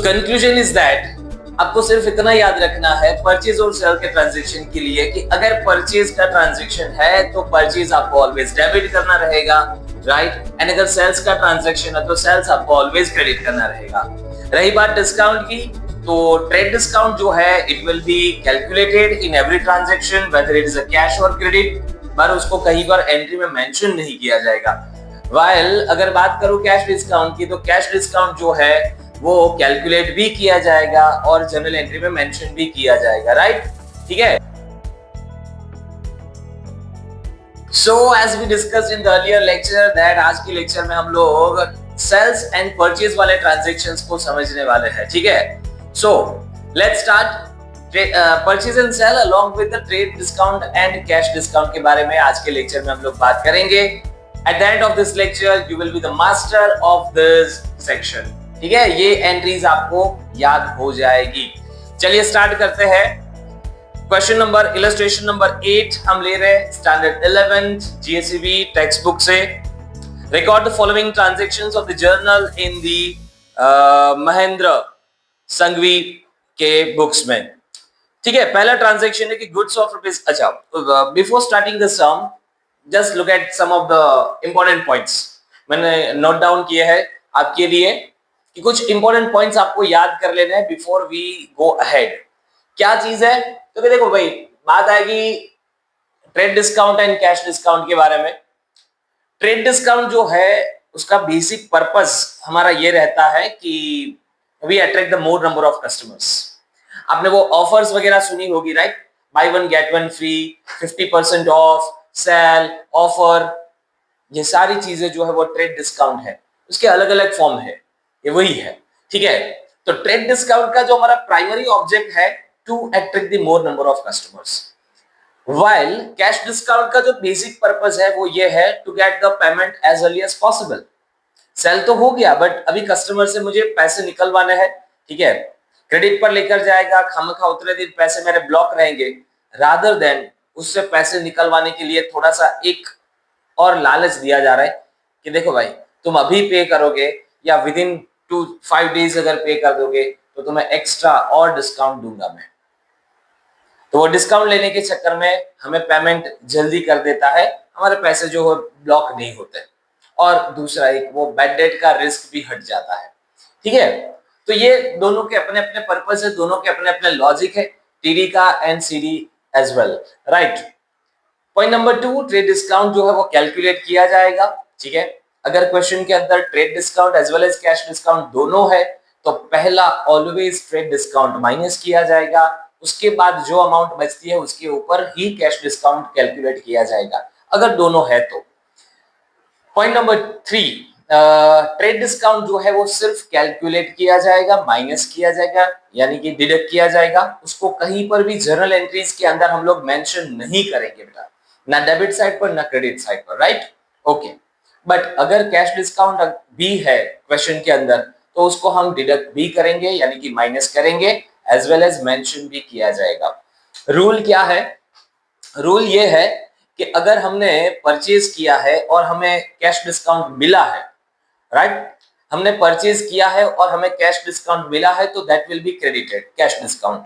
Conclusion is that आपको सिर्फ इतना याद रखना है परचेज और सेल के ट्रांजैक्शन के लिए कि अगर परचेज का ट्रांजैक्शन है तो परचेज आपको ऑलवेज डेबिट करना रहेगा, राइट। एंड अगर सेल्स का ट्रांजैक्शन है तो सेल्स आपको ऑलवेज क्रेडिट करना रहेगा। रही बात डिस्काउंट की, तो ट्रेड डिस्काउंट जो है it will be calculated in every transaction whether it is a cash और क्रेडिट, पर उसको कहीं पर एंट्री में मेंशन नहीं किया जाएगा। वाइल अगर बात करूं कैश डिस्काउंट की, तो कैश डिस्काउंट जो है वो कैलकुलेट भी किया जाएगा और जर्नल एंट्री में मेंशन भी किया जाएगा, राइट। ठीक है। So as we discussed in the earlier lecture that आज के लेक्चर में हम लोग सेल्स एंड परचेज वाले ट्रांजैक्शंस को समझने वाले हैं। ठीक है। So let's start purchase and sale along with the trade discount and cash discount के बारे में आज के लेक्चर में हम लोग बात करेंगे। At the end of this lecture you will be the master of this section. ठीक है, ये एंट्रीज आपको याद हो जाएगी। चलिए स्टार्ट करते हैं। क्वेश्चन नंबर इलस्ट्रेशन नंबर 8 हम ले रहे हैं standard 11th GSEB textbook से। Record the following transactions of the journal in the Mahendra Sanghvi के बुक्स में। ठीक है, पहला ट्रांजैक्शन है कि गुड्स ऑफ रुपीज। अच्छा, before starting the sum just look at some of the important points. मैंने नोट डाउन किए हैं आपके लिए कि कुछ इंपॉर्टेंट पॉइंट्स आपको याद कर लेने हैं बिफोर वी गो अहेड। क्या चीज है? तो देखो भाई, बात आएगी trade discount and cash discount के बारे में। ट्रेड डिस्काउंट जो है उसका बेसिक पर्पस हमारा ये रहता है कि we attract the more number of customers. आपने वो ऑफर्स वगैरह सुनी होगी, right. Buy one get one free, 50% off, sale offer, ये सारी चीजें जो है वो ट्रेड डिस्काउंट है। उसके अलग अलग फॉर्म है, ये वही है। ठीक है। तो ट्रेड डिस्काउंट का जो हमारा प्राइमरी ऑब्जेक्ट है to attract the more number of customers, while cash discount का जो बेसिक पर्पस है वो ये है to get the payment as early as possible. Sale तो हो गया बट अभी कस्टमर से मुझे पैसे निकलवाने हैं। ठीक है, क्रेडिट पर लेकर जाएगा, खामखा उतने दिन पैसे मेरे ब्लॉक रहेंगे, रादर देन उससे पैसे निकलवाने के लिए थोड़ा सा एक और लालच दिया जा रहा है कि देखो भाई, तुम अभी पे करोगे या विद इन 5 डेज अगर पे कर दोगे तो तुम्हें एक्स्ट्रा और डिस्काउंट दूंगा मैं। तो वो डिस्काउंट लेने के चक्कर में हमें पेमेंट जल्दी कर देता है, हमारे पैसे जो है ब्लॉक नहीं होते, और दूसरा एक वो बैड डेट का रिस्क भी हट जाता है। ठीक है। तो ये दोनों के अपने अपने पर्पस है, दोनों के अपने अपने लॉजिक है, टीडी का and CD as well, right. Point number 2, trade discount जो है वो कैलकुलेट किया जाएगा। ठीक है, अगर क्वेश्चन के अंदर trade discount as well as cash discount दोनों है तो पहला ऑलवेज ट्रेड डिस्काउंट माइनस किया जाएगा, उसके बाद जो अमाउंट बचती है उसके ऊपर ही कैश डिस्काउंट कैलकुलेट किया जाएगा अगर दोनों है तो। पॉइंट नंबर 3, ट्रेड डिस्काउंट जो है वो सिर्फ कैलकुलेट किया जाएगा, माइनस किया जाएगा, यानी कि डिडक्ट किया जाएगा। उसको कहीं पर भी जर्नल एंट्रीज के अंदर हम लोग मेंशन नहीं करेंगे बेटा, ना डेबिट साइड पर ना क्रेडिट साइड पर, राइट। ओके, बट अगर कैश डिस्काउंट भी है क्वेश्चन के अंदर तो उसको हम डिडक्ट भी करेंगे, यानी कि माइनस करेंगे, एज वेल एज मेंशन भी किया जाएगा। रूल क्या है? रूल ये है कि अगर हमने परचेज किया है और हमें कैश डिस्काउंट मिला है, राइट, हमने परचेज किया है और हमें कैश डिस्काउंट मिला है तो that will be credited cash discount.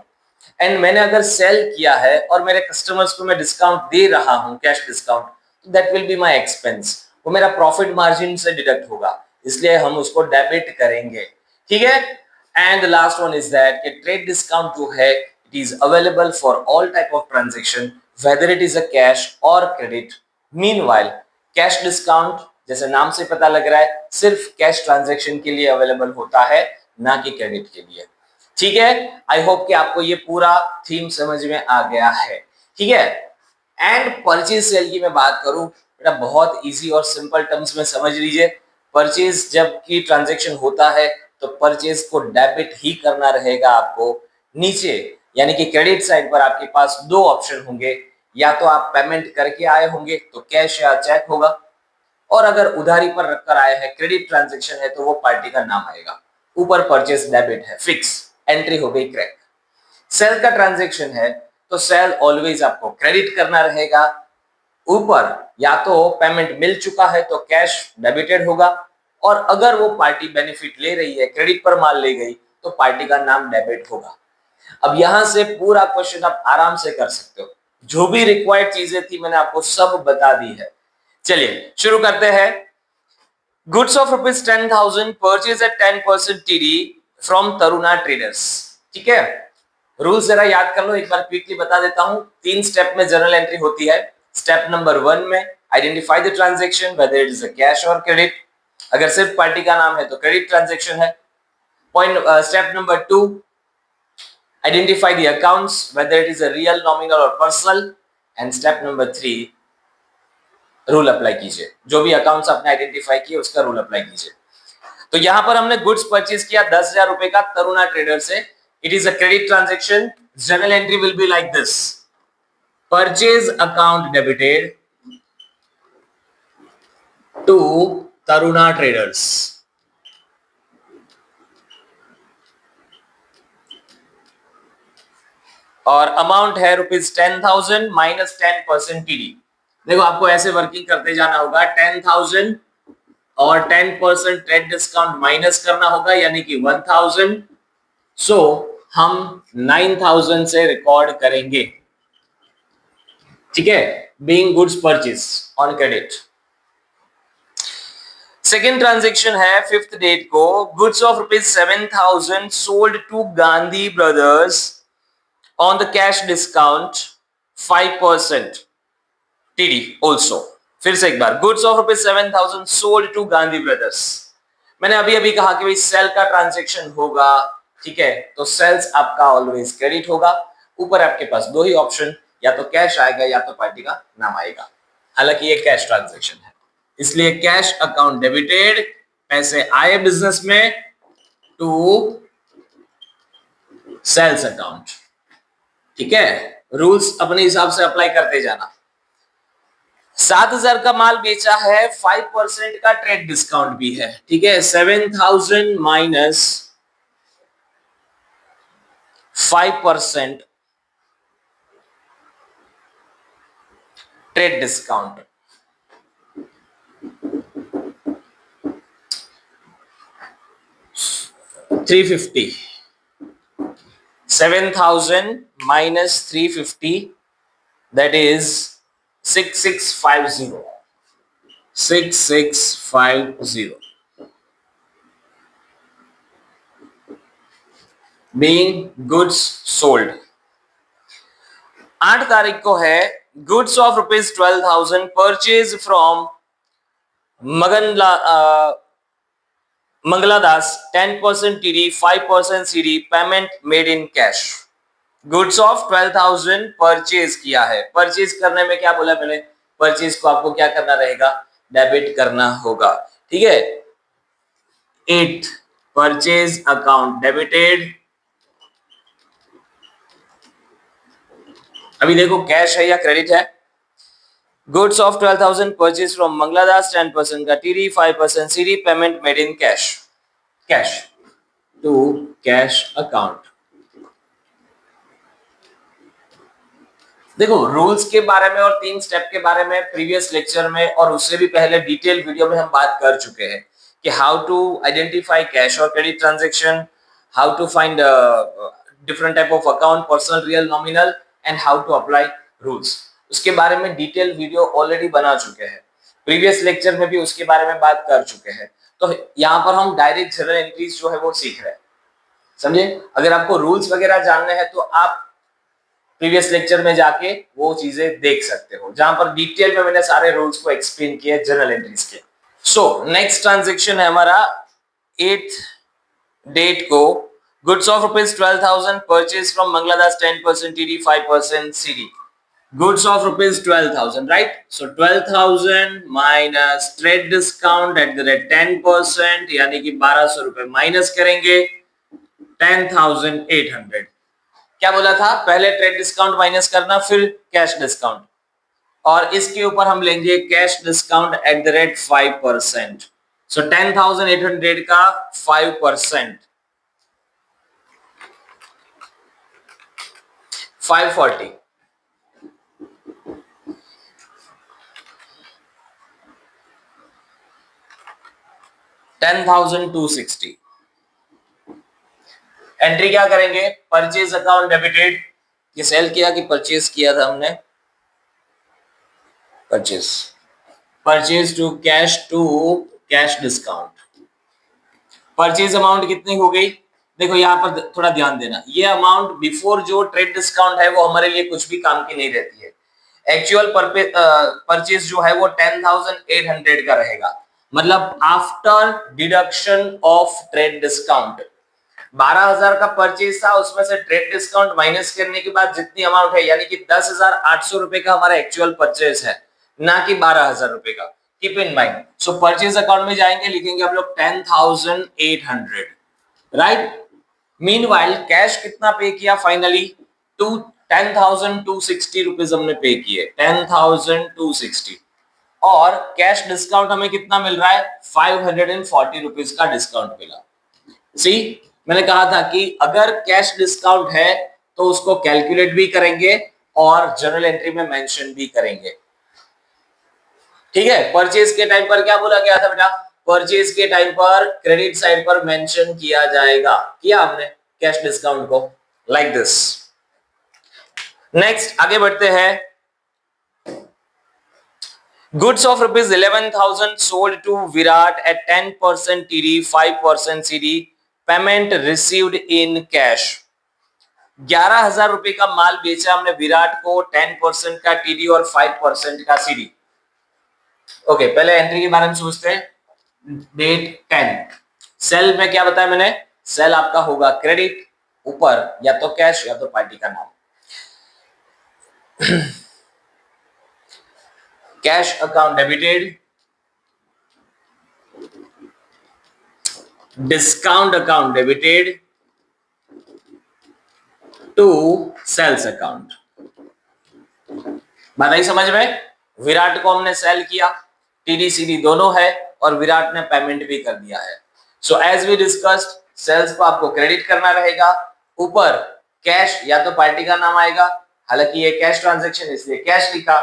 And मैंने अगर सेल किया है और मेरे कस्टमर्स को मैं डिस्काउंट दे रहा हूं कैश डिस्काउंट, तो that will be my expense, वो मेरा प्रॉफिट मार्जिन से डिडक्ट होगा, इसलिए हम उसको डेबिट करेंगे। ठीक है। And the last one is that कि ट्रेड डिस्काउंट जो है it is available for all type of transaction whether it is a cash और क्रेडिट। मीनवाइल कैश डिस्काउंट जैसे नाम से पता लग रहा है सिर्फ कैश ट्रांजैक्शन के लिए अवेलेबल होता है, ना कि क्रेडिट के लिए। ठीक है, आई होप कि आपको ये पूरा थीम समझ में आ गया है। ठीक है। एंड परचेज सेल की मैं बात करूं बेटा, बहुत इजी और सिंपल टर्म्स में समझ लीजिए। परचेज जब की ट्रांजैक्शन होता है तो परचेज को डेबिट ही करना रहेगा आपको। नीचे यानी कि क्रेडिट साइड पर आपके पास 2 ऑप्शन होंगे, या तो आप पेमेंट करके आए होंगे तो कैश या चेक होगा, और अगर उधारी पर रखकर आए हैं क्रेडिट ट्रांजैक्शन है तो वो पार्टी का नाम आएगा, ऊपर परचेज डेबिट है, फिक्स एंट्री हो गई क्रैक। सेल का ट्रांजैक्शन है तो सेल ऑलवेज आपको क्रेडिट करना रहेगा, ऊपर या तो पेमेंट मिल चुका है तो कैश डेबिटेड होगा, और अगर वो पार्टी बेनिफिट ले रही है क्रेडिट पर माल ले गई तो पार्टी का नाम डेबिट होगा। अब यहां से पूरा क्वेश्चन आप आराम से कर सकते हो, जो भी रिक्वायर्ड चीजें थी मैंने आपको सब बता दी है। चलिए शुरू करते हैं। Goods of ₹10,000 purchase at 10% TD from Taruna traders. ठीक है, रूल्स जरा याद कर लो, एक बार क्विकली बता देता हूं। 3 स्टेप में जर्नल एंट्री होती है। स्टेप नंबर 1 में identify the transaction whether it is a cash और क्रेडिट। अगर सिर्फ पार्टी का नाम है तो क्रेडिट ट्रांजैक्शन है। Point step number 2, identify the accounts whether it is a real, nominal or personal, and step number 3, rule apply कीजिए। जो भी अकाउंट्स आपने आइडेंटिफाई किए उसका रूल अप्लाई कीजिए। तो यहां पर हमने गुड्स परचेज किया 10,000 रुपए का तरुणा ट्रेडर से। It is a credit transaction. Journal entry will be like this: purchase account debited to Taruna traders, और अमाउंट है ₹10,000 माइनस 10% टीडी। देखो आपको ऐसे वर्किंग करते जाना होगा। 10,000 और 10% ट्रेड डिस्काउंट माइनस करना होगा, यानी कि 1,000। सो हम 9,000 से रिकॉर्ड करेंगे। ठीक है, being goods purchase on credit. Second transaction है 5th डेट को। Goods of ₹7,000 sold to Gandhi brothers on the cash discount 5% TD also। फिर से एक बार, goods of ₹7,000 sold to Gandhi brothers. मैंने अभी अभी कहा कि भाई सेल का ट्रांजैक्शन होगा। ठीक है, तो सेल्स आपका ऑलवेज क्रेडिट होगा। ऊपर आपके पास दो ही ऑप्शन, या तो कैश आएगा या तो पार्टी का नाम आएगा। हालांकि ये कैश ट्रांजैक्शन है, इसलिए कैश अकाउंट डेबिटेड, पैसे आए बिजनेस में, टू सेल्स अकाउंट। ठीक है, रूल्स अपने हिसाब से अप्लाई करते जाना। 7,000 का माल बेचा है, 5% का ट्रेड डिस्काउंट भी है। ठीक है, 7,000 minus 5% trade discount, 350। 7,000 minus 350, that is 6650। 6650 being goods sold। 8 तारीख को है goods of ₹12,000 purchase from Mangaldas 10% TD 5% CD, payment made in cash. Goods of 12,000 purchase किया है। परचेज करने में क्या बोला मैंने, परचेज को आपको क्या करना रहेगा, डेबिट करना होगा। ठीक है, 8 परचेज अकाउंट डेबिटेड। अभी देखो कैश है या क्रेडिट है। Goods of 12,000 purchase from Mangaldas 10% का TD 5% CD, payment made in cash. Cash to cash account. देखो रूल्स के बारे में और 3 स्टेप के बारे में प्रीवियस लेक्चर में और उससे भी पहले डिटेल वीडियो में हम बात कर चुके हैं कि हाउ टू आइडेंटिफाई कैश और credit transaction, how to find different type of account, personal, real, nominal, and how to apply rules. उसके बारे में डिटेल वीडियो ऑलरेडी बना चुके हैं। प्रीवियस लेक्चर में भी उसके बारे में बात कर चुके हैं। तो यहाँ पर हम डायरेक्ट जर्नल एंट्रीज जो है वो सीख रहे हैं, समझे। अगर आपको रूल्स वगैरह जानने हैं तो आप प्रीवियस लेक्चर में जाके वो चीजें देख सकते हो, जहां पर डिटेल में मैंने सारे रूल्स को एक्सप्लेन किया जर्नल एंट्रीज के। सो नेक्स्ट ट्रांजैक्शन है हमारा 8th डेट को। Goods of ₹12,000 purchase from Mangaldas 10% TD 5% CD. Goods of ₹12,000, right. So 12,000 minus trade discount at the rate 10%, यानी कि 1,200 रुपए माइनस करेंगे, 10,800। क्या बोला था, पहले ट्रेड डिस्काउंट माइनस करना फिर कैश डिस्काउंट, और इसके ऊपर हम लेंगे cash discount at the rate 5%। So 10,800 का 5%, 540। 10,260। एंट्री क्या करेंगे, परचेज अकाउंट डेबिटेड, ये सेल किया कि परचेज किया था हमने, purchase to cash discount. Purchase amount कितनी हो गई, देखो यहाँ पर थोड़ा ध्यान देना, ये अमाउंट बिफोर जो ट्रेड डिस्काउंट है वो हमारे लिए कुछ भी काम की नहीं रहती है। एक्चुअल परचेज जो है वो 10,800 का रहेगा, मतलब after deduction of trade discount 12,000 का परचेज था, उसमें से ट्रेड डिस्काउंट माइनस करने के बाद जितनी अमाउंट है यानी कि 10,800 रुपए का हमारा एक्चुअल परचेज है, ना कि 12,000 रुपए का। Keep in mind, so purchase account में जाएंगे, लिखेंगे हम लोग 10,800, राइट। मीनवाइल कैश कितना पे किया फाइनली, 10,260 रुपीज हमने पे किए, 10,260, और कैश डिस्काउंट हमें कितना मिल रहा है, 540 रुपीज का डिस्काउंट मिला। सी, मैंने कहा था कि अगर कैश डिस्काउंट है तो उसको कैलकुलेट भी करेंगे और जर्नल एंट्री में मेंशन भी करेंगे, ठीक है। परचेज के टाइम पर क्या बोला गया था बेटा, परचेज के टाइम पर क्रेडिट साइड पर मेंशन किया जाएगा, किया हमने कैश डिस्काउंट को, लाइक दिस। नेक्स्ट आगे बढ़ते हैं। Goods of ₹11,000 sold to Virat at 10% TD 5% CD, payment received in cash. 11,000 रुपए का माल बेचा हमने विराट को, 10% का TD और 5% का CD। ओके, पहले एंट्री के बारे में सोचते हैं। डेट 10, सेल में क्या बताया मैंने, सेल आपका होगा क्रेडिट, ऊपर या तो कैश या तो पार्टी का नाम। Cash account debited, discount account debited to sales account. बात आई समझ में, विराट को हमने सेल किया, टीडी सीडी दोनों है, और विराट ने पेमेंट भी कर दिया है। So as we discussed, sales को आपको क्रेडिट करना रहेगा, ऊपर कैश या तो पार्टी का नाम आएगा, हालांकि ये कैश ट्रांजैक्शन इसलिए कैश लिखा,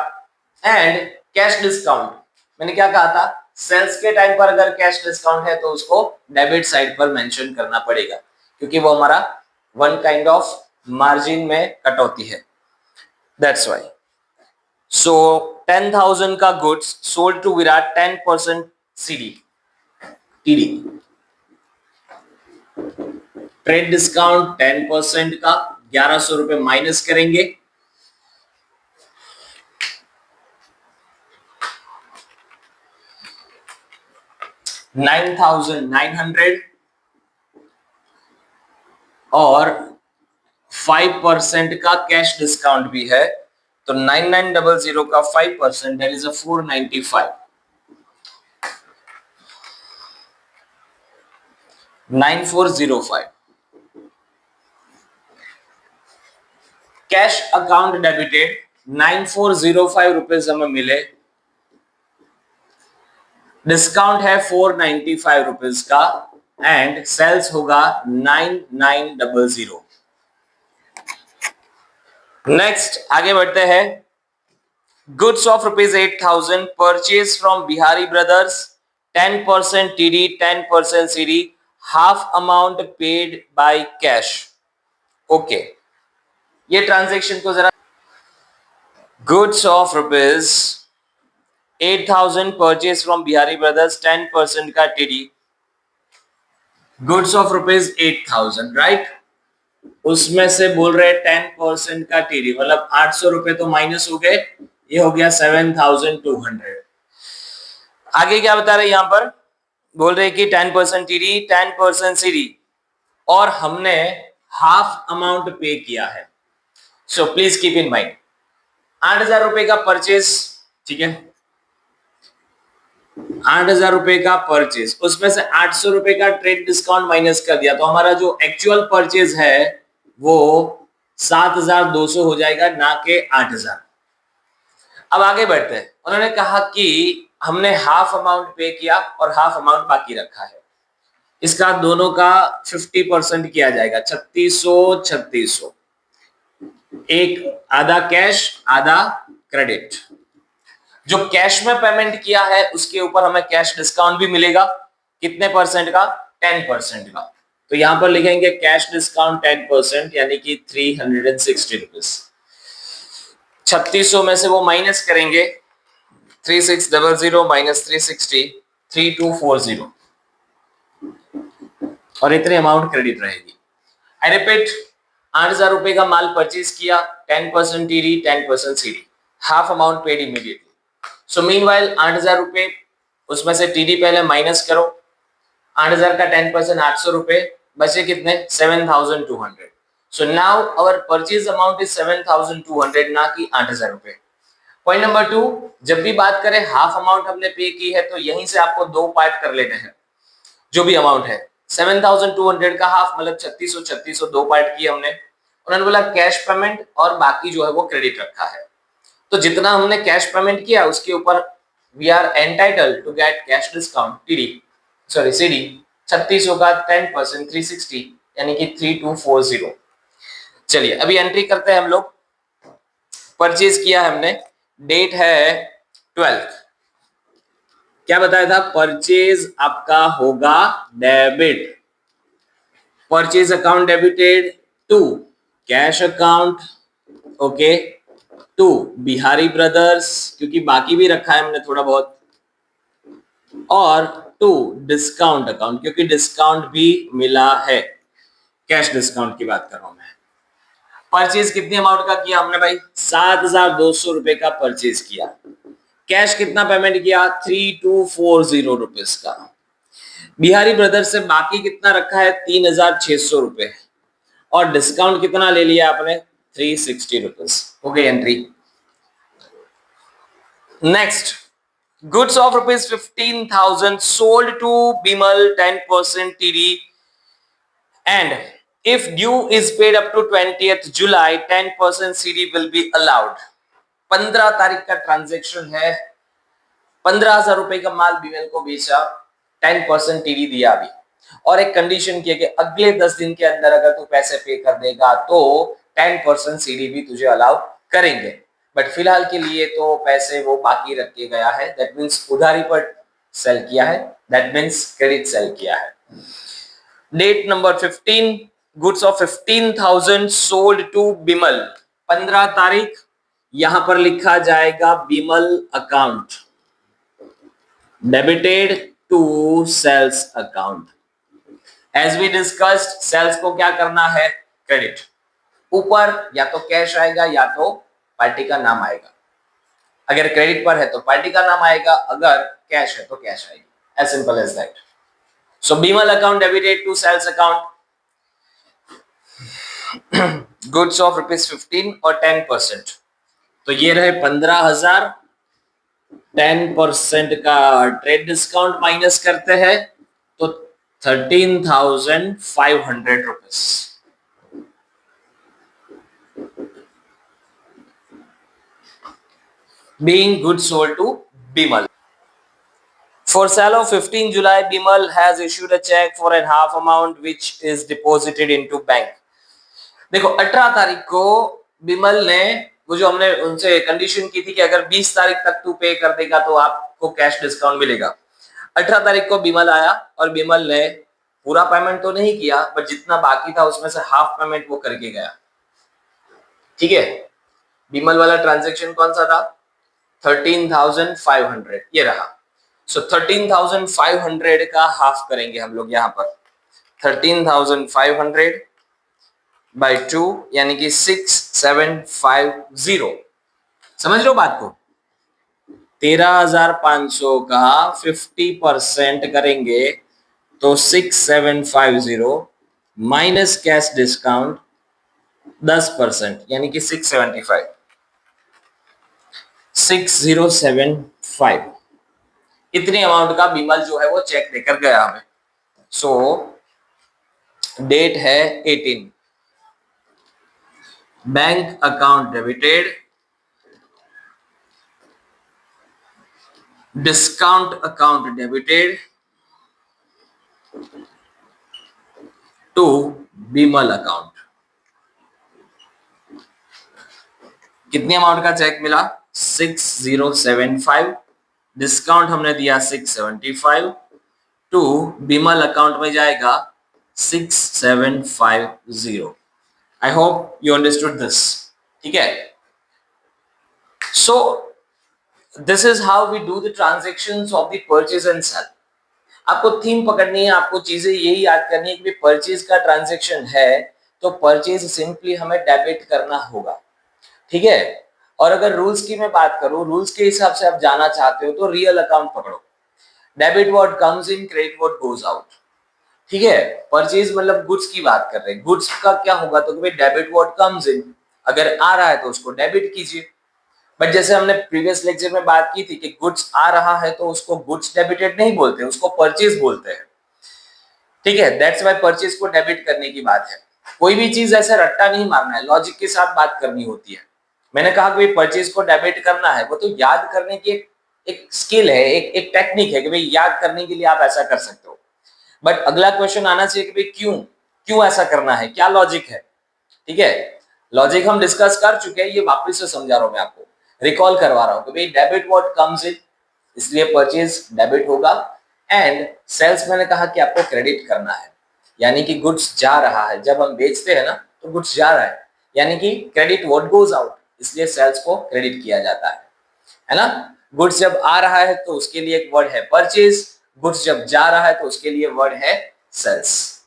एंड कैश डिस्काउंट, मैंने क्या कहा था, सेल्स के टाइम पर अगर कैश डिस्काउंट है तो उसको डेबिट साइड पर मेंशन करना पड़ेगा, क्योंकि वो हमारा वन काइंड ऑफ मार्जिन में कटौती है, दैट्स व्हाई। So 10,000 का goods sold to Virat 10% CD TD, trade discount 10% का 1,100 रुपए माइनस करेंगे, $9,900, और 5% का कैश डिस्काउंट भी है, तो 9,900 का 5% that is 495, 9,405। Cash account debited 9,405 rupees हमें मिले, डिस्काउंट है 495 रुपीज का, एंड सेल्स होगा 9,900। नेक्स्ट आगे बढ़ते हैं। Goods of ₹8,000 purchase from Bihari brothers, 10% TD 10% CD, half amount paid by cash. Okay, ये ट्रांजैक्शन को जरा, goods of ₹8,000 purchase from Bihari brothers, 10% का TD, गुड्स ऑफ ₹8,000, राइट, उसमें से बोल रहे 10% का TD, मतलब 800 रुपए तो माइनस हो गए, ये हो गया 7,200। आगे क्या बता रहे यहां पर, बोल रहे कि 10% TD 10% CD, और हमने हाफ अमाउंट पे किया है। So please keep in mind, 8,000 रुपए का परचेज, ठीक है, 8,000 रुपए का परचेज, उसमें से 800 रुपए का ट्रेड डिस्काउंट माइनस कर दिया, तो हमारा जो एक्चुअल परचेज है वो 7,200 हो जाएगा, ना कि 8,000। अब आगे बढ़ते हैं। उन्होंने कहा कि हमने हाफ अमाउंट पे किया और हाफ अमाउंट बाकी रखा है, इसका दोनों का 50% किया जाएगा, 3,600, एक आधा कैश आधा क्रेडिट। जो कैश में पेमेंट किया है उसके ऊपर हमें कैश डिस्काउंट भी मिलेगा, कितने परसेंट का, 10% का। तो यहां पर लिखेंगे कैश डिस्काउंट 10% यानी कि 360 रुपीज। 3600 में से वो माइनस करेंगे, 3600 माइनस 360, 3240, और इतनी अमाउंट क्रेडिट रहेगी। आई रिपीट, 8000 रुपए का माल परचेज किया, 10% TD 10% CD, half amount paid immediately. So meanwhile 8000 रुपए, उसमें से टीडी पहले माइनस करो, 8000 का 10% 800 रुपए, बचे कितने 7200। So now our purchase amount is 7200, ना कि 8000 रुपए। पॉइंट नंबर 2, जब भी बात करें हाफ अमाउंट हमने पे की है तो यहीं से आपको दो पार्ट कर लेने हैं। जो भी अमाउंट है 7200 का हाफ मतलब 3600 दो पार्ट किए हमने। उन्होंने बोला कैश पेमेंट और बाकी जो है वो क्रेडिट रखा है। तो जितना हमने कैश पेमेंट किया उसके ऊपर we are entitled to get cash discount TD sorry CD 3600 का 10% 360 यानी कि 3240। चलिए अभी एंट्री करते हैं हम लोग। परचेज किया हमने, डेट है 12। क्या बताया था, परचेज आपका होगा debit. Purchase account debited to cash account, okay, to Bihari Brothers, क्योंकि बाकी भी रखा है हमने थोड़ा बहुत, और टू डिस्काउंट अकाउंट, क्योंकि डिस्काउंट भी मिला है। कैश डिस्काउंट की बात कर रहा हूं मैं। परचेज कितनी अमाउंट का किया हमने भाई, 7200 रुपए का परचेज किया। कैश कितना पेमेंट किया, 3240 रुपीज का। बिहारी ब्रदर्स से बाकी कितना रखा है, 3600 रुपए, और डिस्काउंट कितना ले लिया आपने, 360 रुपीज। हो गई entry. Next, goods of rupees 15,000 sold to Bimal 10% TD and if due is paid up to 20th July 10% CD will be allowed। 15 तारीख का ट्रांजैक्शन है, 15,000 रुपए का माल बिमल को बेचा, 10% टीडी दिया अभी, और एक कंडीशन की है कि अगले 10 दिन के अंदर अगर तू पैसे पे कर देगा तो 10% सीडी भी तुझे अलाउ करेंगे। बट फिलहाल के लिए तो पैसे वो बाकी रख के गया है, दैट मीन्स उधारी पर सेल किया है, दैट मीन्स क्रेडिट सेल किया है। Date number 15, goods of 15,000 sold to Bimal, 15 तारीख, यहां पर लिखा जाएगा Bimal account, debited to sales account. As we discussed, sales को क्या करना है, क्रेडिट। ऊपर या तो कैश आएगा या तो पार्टी का नाम आएगा। अगर क्रेडिट पर है तो पार्टी का नाम आएगा, अगर कैश है तो कैश आएगी, as simple as that. So Bimal account debited to sales account, goods of rupees 15 और 10%, तो ये रहे 15,000, 10% का ट्रेड डिस्काउंट माइनस करते हैं तो 13,500 rupees. being goods sold to Bimal. For sale of 15 July, Bimal has issued a check for a half amount which is deposited into bank। देखो 18 तारीख को बिमल ने वो जो हमने उनसे कंडीशन की थी कि अगर 20 तारीख तक तू पे कर देगा तो आपको कैश डिस्काउंट मिलेगा। 18 तारीख को बिमल आया और बिमल ने पूरा पेमेंट तो नहीं किया, बट जितना बाकी था उसमें से हाफ पेमेंट वो करके गया। ठीक है, बिमल वाला ट्रांजैक्शन कौन सा था, 13,500, ये रहा। सो 13,500 का हाफ करेंगे हम लोग यहाँ पर, 13,500 बाई 2 यानी कि 6750। समझ लो बात को, 13,500 का 50% करेंगे तो 6750 माइनस कैश डिस्काउंट 10% यानी कि 675, 6075, इतनी अमाउंट का बिमल जो है वो चेक देकर गया हमें। सो डेट है 18, bank account debited, discount account debited to Bimal account. कितनी अमाउंट का चेक मिला, 6075, डिस्काउंट हमने दिया 675, टू बिमल अकाउंट में जाएगा 6750. I hope you understood this. ठीक है? So this is how we do the transactions of the purchase and sell. आपको थीम पकड़नी है, आपको चीजें यही याद करनी है कि परचेज का ट्रांजैक्शन है तो परचेज सिंपली हमें डेबिट करना होगा, ठीक है। और अगर रूल्स की मैं बात करूं, रूल्स के हिसाब से आप जाना चाहते हो तो रियल अकाउंट पकड़ो, debit what comes in, credit what goes out, ठीक है। परचेज मतलब गुड्स की बात कर रहे हैं, गुड्स का क्या होगा तो भाई डेबिट व्हाट कम्स इन, अगर आ रहा है तो उसको डेबिट कीजिए। बट जैसे हमने प्रीवियस लेक्चर में बात की थी कि गुड्स आ रहा है तो उसको गुड्स डेबिटेड नहीं बोलते, उसको परचेज बोलते हैं, ठीक है। दैट्स व्हाई परचेज को डेबिट करने की बात है। कोई भी चीज ऐसे रट्टा नहीं मारना है, लॉजिक के साथ बात करनी होती है। मैंने कहा कि परचेज को डेबिट करना है, वो तो याद करने की एक स्किल है, एक टेक्निक है कि भाई याद करने के लिए आप ऐसा कर सकते हो। बट अगला क्वेश्चन आना चाहिए कि भाई क्यों क्यों ऐसा करना है, क्या लॉजिक है, ठीक है। लॉजिक हम डिस्कस कर चुके हैं, ये वापस से समझा रहा हूं मैं आपको, रिकॉल करवा रहा हूं कि भाई डेबिट व्हाट कम्स इन, इसलिए परचेज डेबिट होगा। एंड सेल्स मैंने कहा कि आपको क्रेडिट करना है, यानी कि गुड्स जा रहा है, जब हम बेचते हैं ना तो गुड्स जा रहा है, यानी कि क्रेडिट व्हाट गोज आउट, इसलिए सेल्स को क्रेडिट किया जाता है ना। गुड्स जब आ रहा है तो उसके लिए एक वर्ड है परचेज, गुड्स जब जा रहा है तो उसके लिए वर्ड है सेल्स।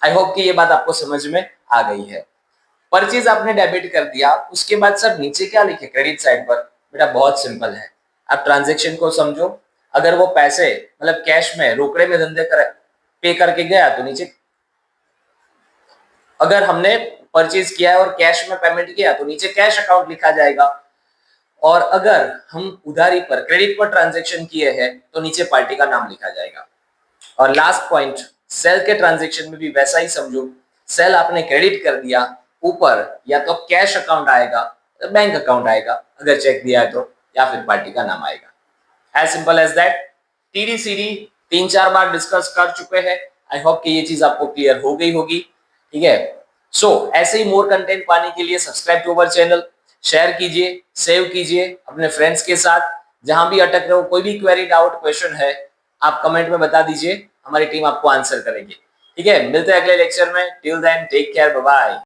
आई होप कि ये बात आपको समझ में आ गई है। परचेज आपने डेबिट कर दिया, उसके बाद सर नीचे क्या लिखे क्रेडिट साइड पर, बेटा बहुत सिंपल है, आप ट्रांजैक्शन को समझो। अगर वो पैसे मतलब कैश में रोकड़े में धंधे कर पे करके गया तो नीचे, अगर हमने परचेज किया है और कैश में पेमेंट किया तो नीचे कैश अकाउंट लिखा जाएगा, और अगर हम उधारी पर क्रेडिट पर ट्रांजैक्शन किए हैं तो नीचे पार्टी का नाम लिखा जाएगा। और लास्ट पॉइंट, सेल के ट्रांजैक्शन में भी वैसा ही समझो, सेल आपने क्रेडिट कर दिया, ऊपर या तो कैश अकाउंट आएगा, बैंक अकाउंट आएगा अगर चेक दिया है तो, या फिर पार्टी का नाम आएगा। As simple as that. TD CD 3-4 बार डिस्कस कर चुके हैं, आई होप कि ये चीज आपको क्लियर हो गई होगी, ठीक है। सो ऐसे ही मोर कंटेंट पाने के लिए subscribe to our channel, share कीजिए, सेव कीजिए अपने फ्रेंड्स के साथ। जहां भी अटक रहे हो, कोई भी क्वेरी डाउट क्वेश्चन है आप कमेंट में बता दीजिए, हमारी टीम आपको आंसर करेगी, ठीक है। मिलते हैं अगले लेक्चर में, till then take care, bye bye.